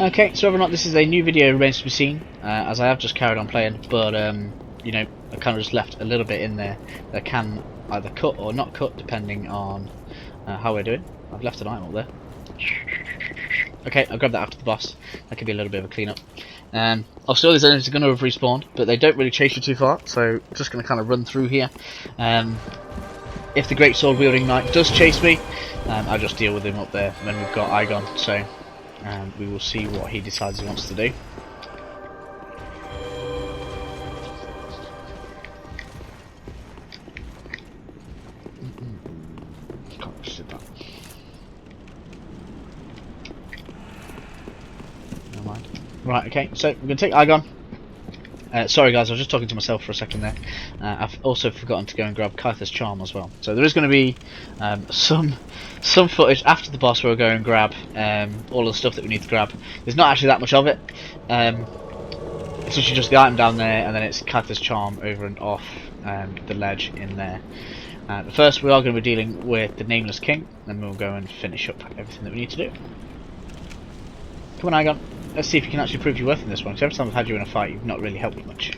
Okay, so whether or not this is a new video remains to be seen, as I have just carried on playing, but you know, I kind of just left a little bit in there that can either cut or not cut depending on how we're doing. I've left an item up there. Okay, I'll grab that after the boss. That could be a little bit of a clean up. Obviously all these enemies are going to have respawned, but they don't really chase you too far, so just going to kind of run through here. If the great sword wielding knight does chase me, I'll just deal with him up there when we've got Igon, so we will see what he decides he wants to do. Can't just do that. Never mind. Right, okay, so we're going to take Igon. Sorry guys, I was just talking to myself for a second there. I've also forgotten to go and grab Irithyll's charm as well. So there is going to be some footage after the boss where we'll go and grab all of the stuff that we need to grab. There's not actually that much of it. It's actually just the item down there, and then it's Irithyll's charm over and off the ledge in there. But first we are going to be dealing with the Nameless King, and we'll go and finish up everything that we need to do. Come on, Igon. Let's see if you can actually prove your worth in this one, because every time I've had you in a fight, you've not really helped me much.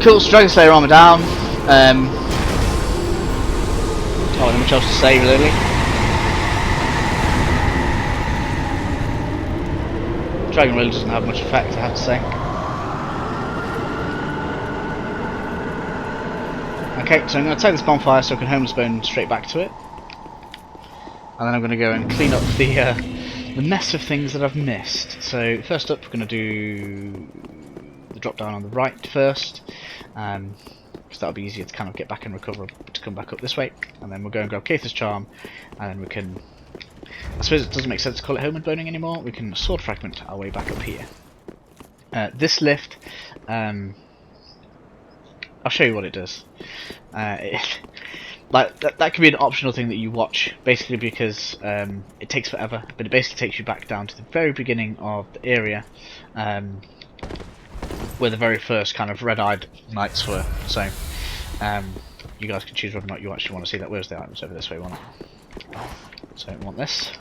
Cool, Dragon Slayer armor down. Oh, not much else to say really. Dragon really doesn't have much effect, I have to say. Okay, so I'm going to take this bonfire so I can home spawn straight back to it. And then I'm going to go and clean up the mess of things that I've missed. So first up we're going to do the drop down on the right first. Because that'll be easier to kind of get back and recover to come back up this way, and then we'll go and grab Irithyll's charm, and then we can, I suppose it doesn't make sense to call it home and boning anymore, we can sword fragment our way back up here. This lift, I'll show you what it does. Like that could be an optional thing that you watch, basically because it takes forever, but it basically takes you back down to the very beginning of the area, where the very first kind of red-eyed knights were. So you guys can choose whether or not you actually want to see that. Where's the items? Over this way, one. So we want this.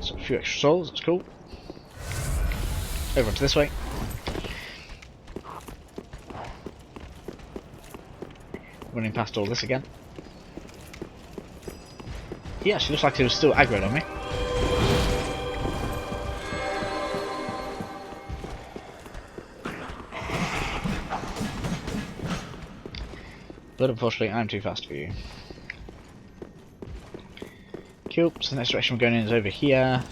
So a few extra souls, that's cool. Over onto this way. Running past all this again. He actually looks like he was still aggroed on me. But unfortunately I'm too fast for you. Cool, so the next direction we're going in is over here.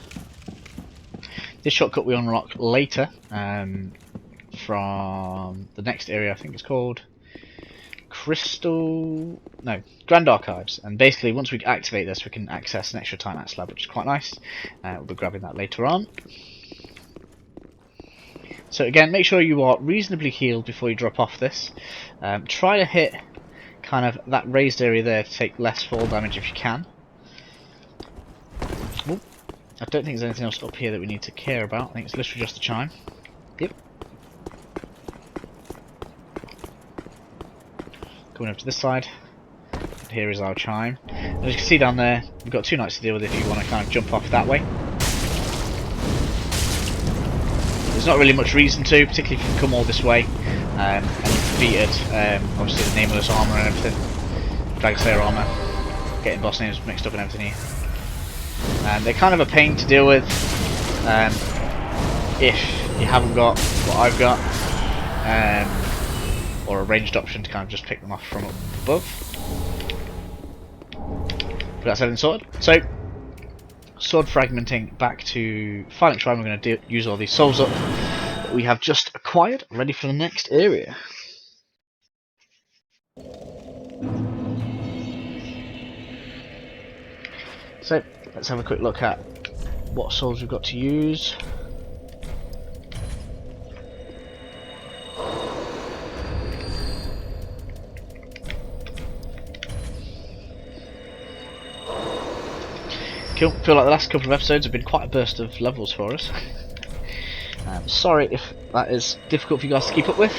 This shortcut we unlock later from the next area, I think it's called Grand Archives, and basically once we activate this we can access an extra time slab, which is quite nice. We'll be grabbing that later on. So again, make sure you are reasonably healed before you drop off this. Try to hit kind of that raised area there to take less fall damage if you can. Well, I don't think there's anything else up here that we need to care about. I think it's literally just the chime. Yep. Coming over to this side. And here is our chime. And as you can see down there, we've got 2 knights to deal with if you want to kind of jump off that way. There's not really much reason to, particularly if you come all this way and defeated obviously the Nameless armour and everything. Dragon Slayer armour. Getting boss names mixed up and everything here. They're kind of a pain to deal with if you haven't got what I've got, or a ranged option to kind of just pick them off from up above. But that's everything sorted. So, sword fragmenting back to Firelink Shrine. We're going to use all these souls up that we have just acquired, ready for the next area. So, let's have a quick look at what souls we've got to use. Cool. Feel like the last couple of episodes have been quite a burst of levels for us. Sorry if that is difficult for you guys to keep up with.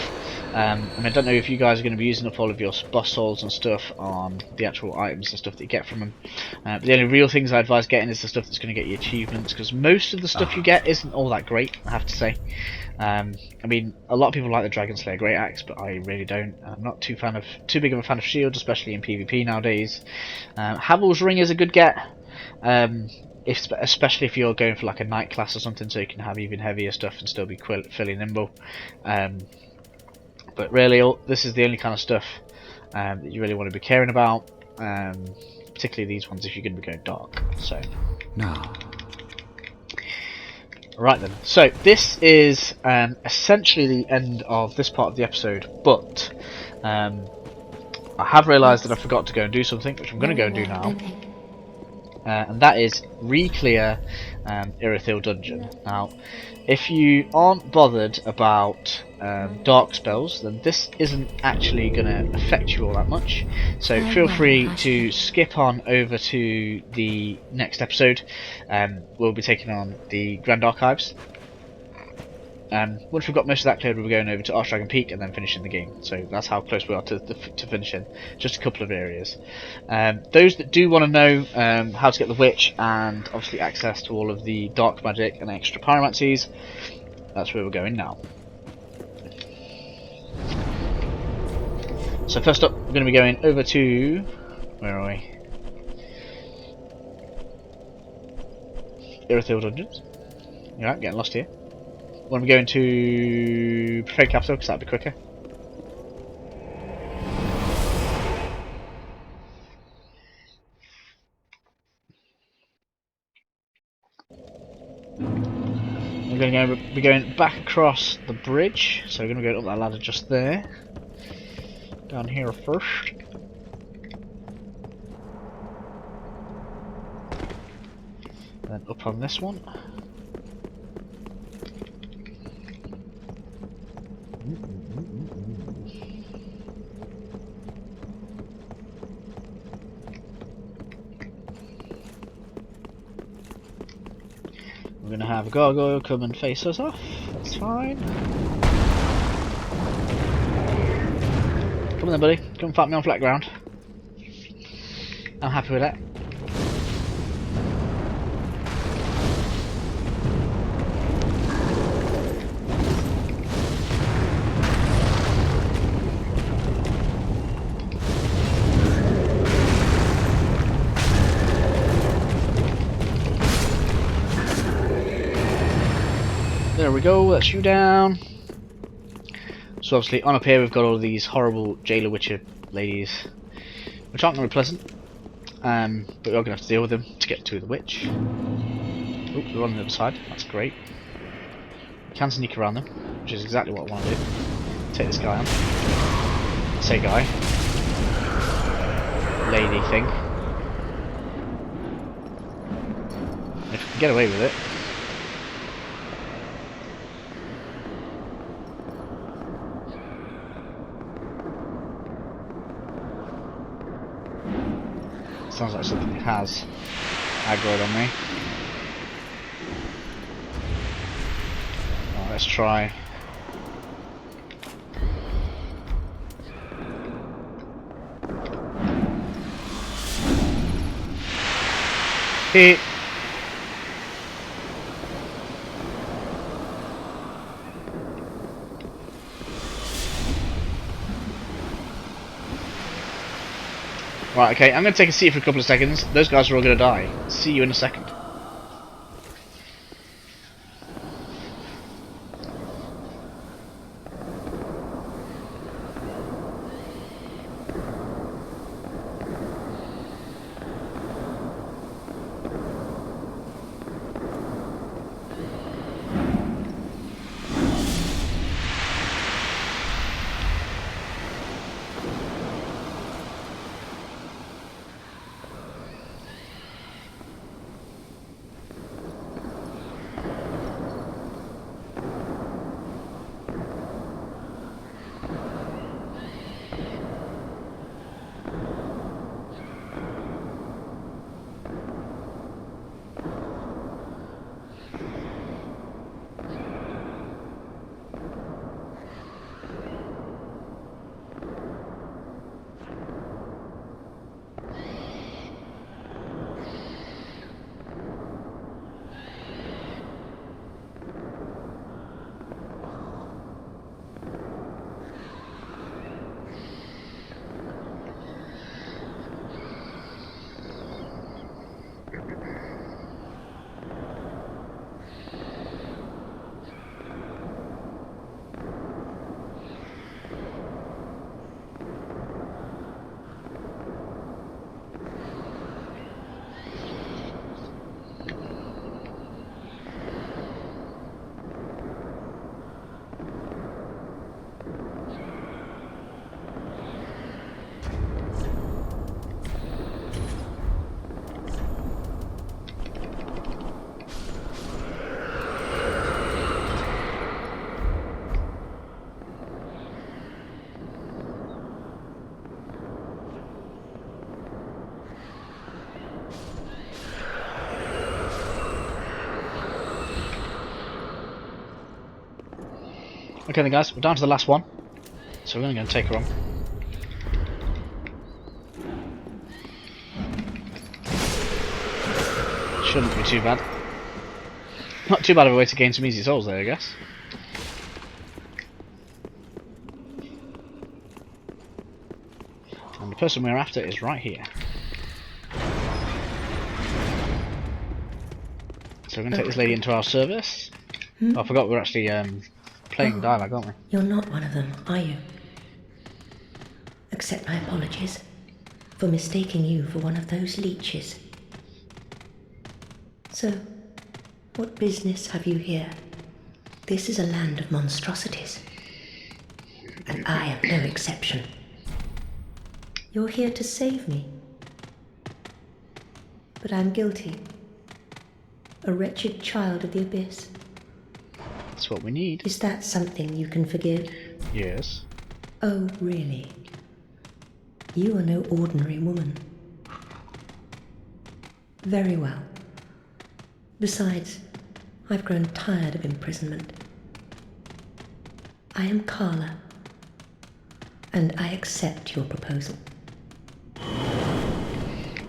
I don't know if you guys are going to be using up all of your boss souls and stuff on the actual items and stuff that you get from them. But the only real things I advise getting is the stuff that's going to get you achievements, because most of the stuff you get isn't all that great, I have to say. I mean, a lot of people like the Dragon Slayer Great Axe, but I really don't. I'm not too big of a fan of shields, especially in PvP nowadays. Havel's Ring is a good get. Especially if you're going for like a knight class or something, so you can have even heavier stuff and still be fairly nimble. But really, this is the only kind of stuff that you really want to be caring about, particularly these ones if you're going to be going dark. So now, right then, so this is essentially the end of this part of the episode, but I have realised that I forgot to go and do something, which I'm going to go and do now. And that is re-clear Irithyll dungeon. Now, if you aren't bothered about dark spells, then this isn't actually going to affect you all that much. So feel free to skip on over to the next episode. We'll be taking on the Grand Archives. Once we've got most of that cleared, we'll be going over to Archdragon Peak and then finishing the game. So that's how close we are to finishing. Just a couple of areas. Those that do want to know how to get the Witch and obviously access to all of the dark magic and extra pyromancies, that's where we're going now. So first up, we're going to be going over to... where are we? Irithyll Dungeons. Alright, getting lost here. When we go into Preferred Capital, because that'd be quicker. We're going to be going back across the bridge, so we're going to go up that ladder just there. Down here first. Then up on this one. We're going to have a gargoyle come and face us off. That's fine. Come on then, buddy. Come and fight me on flat ground. I'm happy with that. There we go, that's you down. So obviously on up here we've got all of these horrible jailer witcher ladies, which aren't going to be pleasant, but we're going to have to deal with them to get to the witch. Oh, they're on the other side, that's great. We can sneak around them, which is exactly what I want to do. Take this guy on. I say guy. Lady thing. If we can get away with it. Sounds like something has aggroed on me. let's try. Hit. Right, okay, I'm going to take a seat for a couple of seconds. Those guys are all going to die. See you in a second. Okay then guys, we're down to the last one. So we're going to go and take her on. Shouldn't be too bad. Not too bad of a way to gain some easy souls there, I guess. And the person we're after is right here. So we're going to take this lady into our service. Oh, I forgot we're actually playing dialogue, aren't we? You're not one of them, are you? Accept my apologies for mistaking you for one of those leeches. So, what business have you here? This is a land of monstrosities, and I am no exception. You're here to save me, but I'm guilty. A wretched child of the abyss. That's what we need. Is that something you can forgive? Yes. Oh, really? You are no ordinary woman. Very well. Besides, I've grown tired of imprisonment. I am Karla, and I accept your proposal.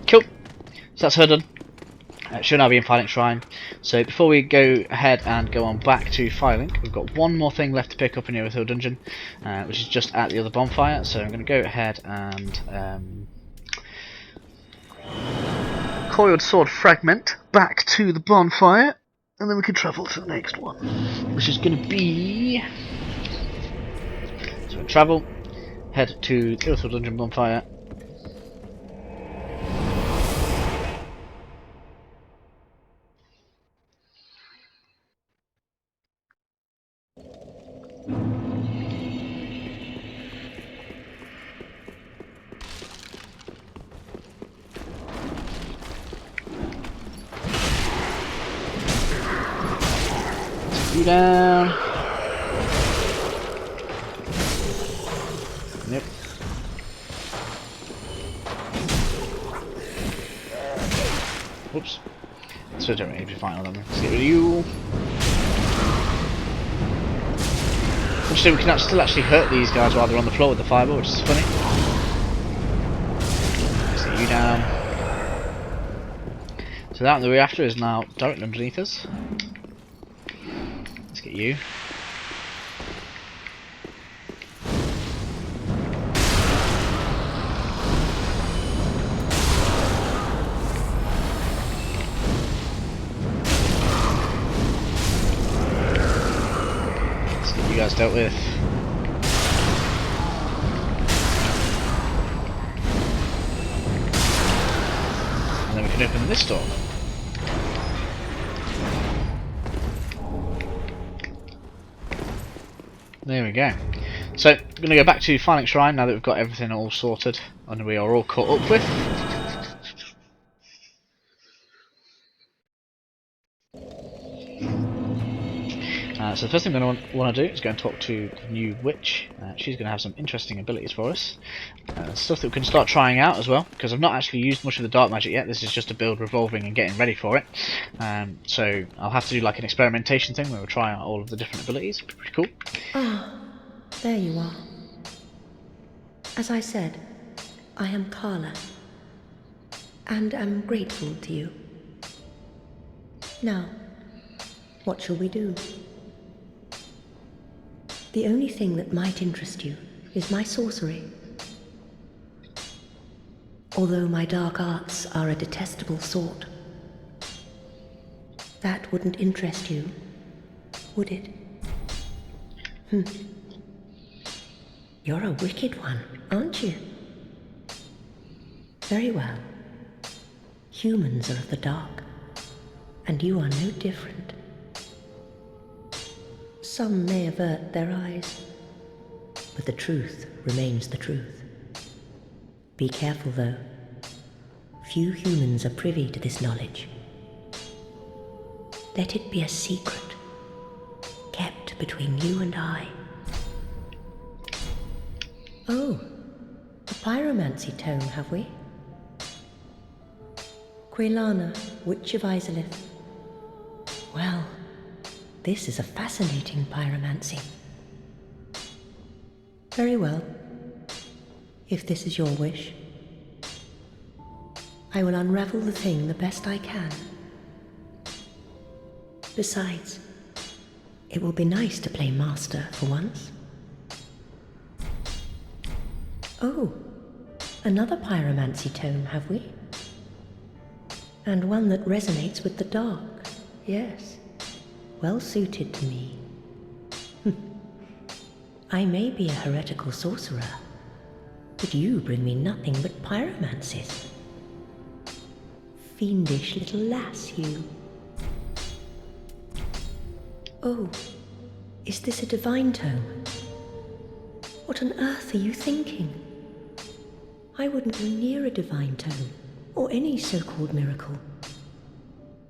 Cool. So that's her done. She'll now be in Firelink Shrine. So before we go ahead and go on back to Firelink, we've got one more thing left to pick up in Irithyll dungeon, which is just at the other bonfire. So I'm going to go ahead and coiled sword fragment back to the bonfire, and then we can travel to the next one, which is going to be. So we travel, head to the Irithyll dungeon bonfire. You down. Yep. Whoops. So don't really be fine on them. Let's get rid of you. So we can still actually hurt these guys while they're on the floor with the fireball, which is funny. Let's get you down. So that and the reactor is now directly underneath us. Let's get you. Let's get you guys dealt with. And then we can open this door. There we go. So, I'm going to go back to Firelink Shrine now that we've got everything all sorted and we are all caught up with. So the first thing I'm going to want to do is go and talk to the new witch. She's going to have some interesting abilities for us. Stuff that we can start trying out as well, because I've not actually used much of the dark magic yet. This is just a build revolving and getting ready for it. So I'll have to do like an experimentation thing where we'll try out all of the different abilities. Pretty cool. Ah, there you are. As I said, I am Karla, and am grateful to you. Now, what shall we do? The only thing that might interest you is my sorcery. Although my dark arts are a detestable sort. That wouldn't interest you, would it? You're a wicked one, aren't you? Very well. Humans are of the dark, and you are no different. Some may avert their eyes, but the truth remains the truth. Be careful, though. Few humans are privy to this knowledge. Let it be a secret, kept between you and I. Oh, a pyromancy tome, have we? Quelana, Witch of Irithyll. Well, this is a fascinating pyromancy. Very well. If this is your wish, I will unravel the thing the best I can. Besides, it will be nice to play master for once. Oh, another pyromancy tome, have we? And one that resonates with the dark, yes. Well suited to me. I may be a heretical sorcerer, but you bring me nothing but pyromancies. Fiendish little lass, you. Oh, is this a divine tome? What on earth are you thinking? I wouldn't go near a divine tome, or any so-called miracle.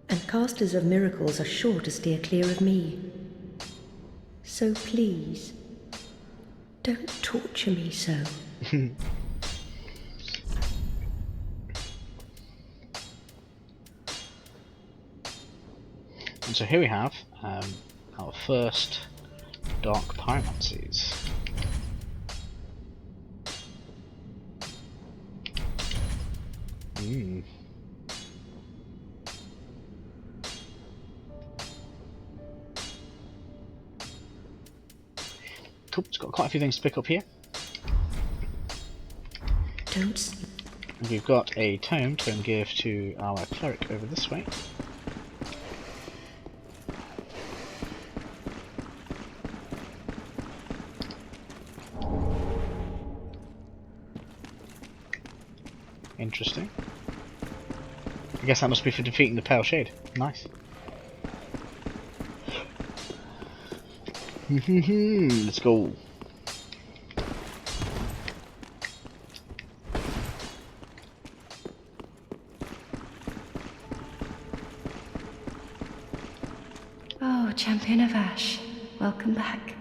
And casters of miracles are sure to steer clear of me. So please, don't torture me so. And so here we have our first dark pyromancies. Cool, it's got quite a few things to pick up here. Don't. We've got a tome to give to our cleric over this way. Interesting. I guess that must be for defeating the Pale Shade. Nice. Let's go. Oh, Champion of Ash, welcome back.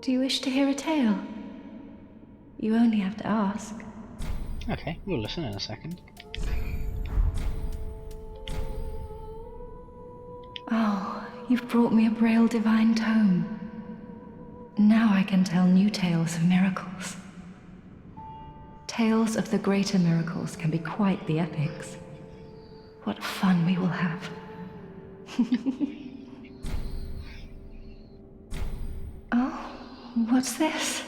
Do you wish to hear a tale? You only have to ask. Okay, we'll listen in a second. Oh, you've brought me a Braille Divine Tome. Now I can tell new tales of miracles. Tales of the greater miracles can be quite the epics. What fun we will have. Oh, what's this?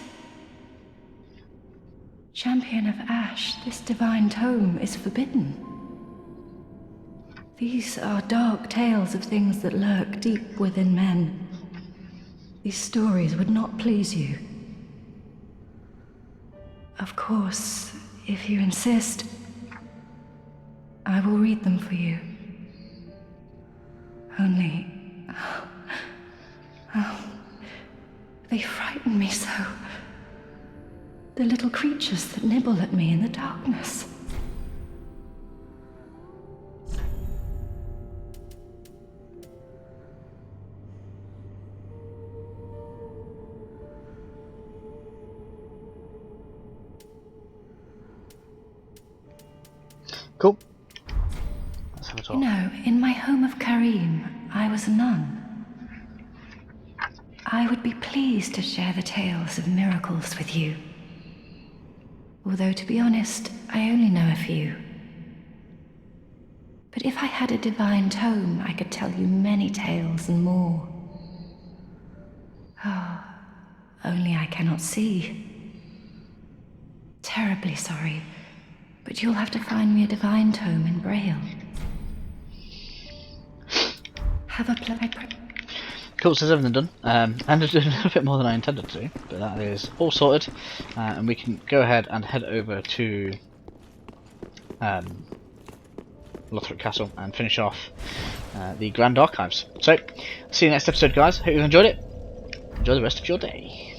Champion of Ash, this divine tome is forbidden. These are dark tales of things that lurk deep within men. These stories would not please you. Of course, if you insist, I will read them for you. Only... oh, they frighten me so. The little creatures that nibble at me in the darkness. Cool. Let's have a talk. You know, in my home of Karim, I was a nun. I would be pleased to share the tales of miracles with you. Although, to be honest, I only know a few. But if I had a divine tome, I could tell you many tales and more. Oh, only I cannot see. Terribly sorry, but you'll have to find me a divine tome in Braille. Have a Cool, so that's everything done. And I did a little bit more than I intended to, but that is all sorted. And we can go ahead and head over to Lothric Castle and finish off the Grand Archives. So, see you next episode, guys. Hope you enjoyed it. Enjoy the rest of your day.